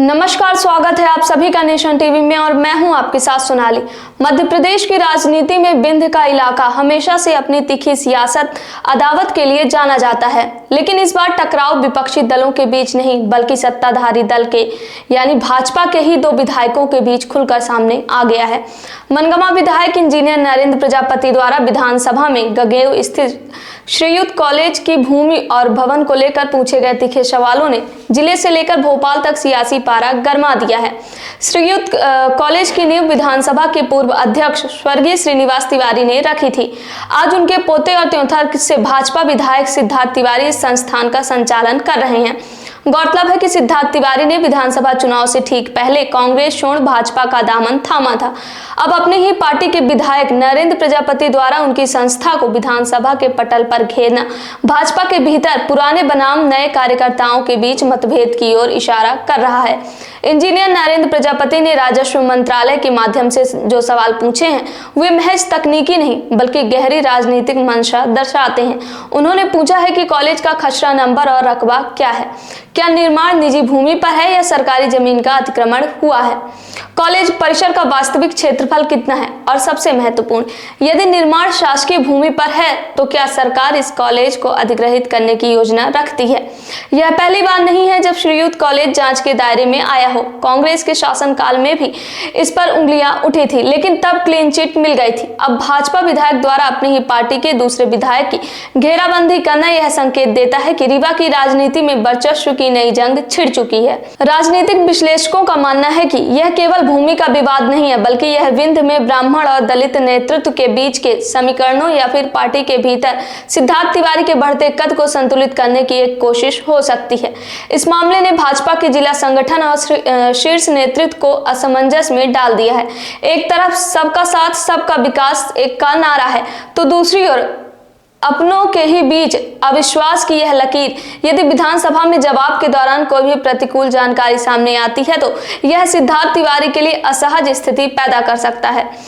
नमस्कार, स्वागत है आप सभी का नेशन टीवी में और मैं हूं आपके साथ सोनाली। मध्य प्रदेश की राजनीति में विंध्य का इलाका हमेशा से अपनी तीखी सियासत अदावत के लिए जाना जाता है, लेकिन इस बार टकराव विपक्षी दलों के बीच नहीं बल्कि सत्ताधारी दल के यानी भाजपा के ही दो विधायकों के बीच खुलकर सामने आ गया है। मनगमा विधायक इंजीनियर नरेंद्र प्रजापति द्वारा विधानसभा में गगेव स्थित श्रीयुत कॉलेज की भूमि और भवन को लेकर पूछे गए तीखे सवालों ने जिले से लेकर भोपाल तक सियासी पारा गरमा दिया है। श्रीयुत कॉलेज की नींव विधानसभा के पूर्व अध्यक्ष स्वर्गीय श्रीनिवास तिवारी ने रखी थी। आज उनके पोते और त्योंथर से भाजपा विधायक सिद्धार्थ तिवारी इस संस्थान का संचालन कर रहे हैं। गौरतलब है कि सिद्धार्थ तिवारी ने विधानसभा चुनाव से ठीक पहले कांग्रेस छोड़ भाजपा का दामन थामा था। अब अपनी ही पार्टी के विधायक नरेंद्र प्रजापति द्वारा उनकी संस्था को विधानसभा के पटल पर घेरना भाजपा के भीतर पुराने बनाम नए कार्यकर्ताओं के बीच मतभेद की ओर इशारा कर रहा है। इंजीनियर नरेंद्र प्रजापति ने राजस्व मंत्रालय के माध्यम से जो सवाल पूछे हैं वे महज तकनीकी नहीं बल्कि गहरी राजनीतिक मंशा दर्शाते हैं। उन्होंने पूछा है कि कॉलेज का खसरा नंबर और रकबा क्या है, क्या निर्माण निजी भूमि पर है या सरकारी जमीन का अतिक्रमण हुआ है, कॉलेज परिसर का वास्तविक क्षेत्रफल कितना है और सबसे महत्वपूर्ण यदि निर्माण शासकीय भूमि पर है तो क्या सरकार इस कॉलेज को अधिग्रहित करने की योजना रखती है। यह पहली बार नहीं है जब श्रीयुत कॉलेज जांच के दायरे में आया हो। कांग्रेस के शासनकाल में भी इस पर उंगलियां उठी थी, लेकिन तब क्लीन चिट मिल गई थी। अब भाजपा विधायक द्वारा अपनी ही पार्टी के दूसरे विधायक की घेराबंदी करना यह संकेत देता है कि रीवा की राजनीति में वर्चस्व की नई जंग छिड़ चुकी है। राजनीतिक विश्लेषकों का मानना है कि यह केवल भूमि का विवाद नहीं है बल्कि यह विंध्य में ब्राह्मण और दलित नेतृत्व के बीच के समीकरणों या फिर पार्टी के भीतर सिद्धार्थ तिवारी के बढ़ते कद को संतुलित करने की एक कोशिश हो सकती है। इस मामले ने भाजपा के जिला संगठन और शीर्ष नेतृत्व को असमंजस में डाल दिया है। एक तरफ सबका साथ सबका विकास एक का नारा है तो दूसरी ओर अपनों के ही बीच अविश्वास की यह लकीर। यदि विधानसभा में जवाब के दौरान कोई भी प्रतिकूल जानकारी सामने आती है तो यह सिद्धार्थ तिवारी के लिए असहज स्थिति पैदा कर सकता है।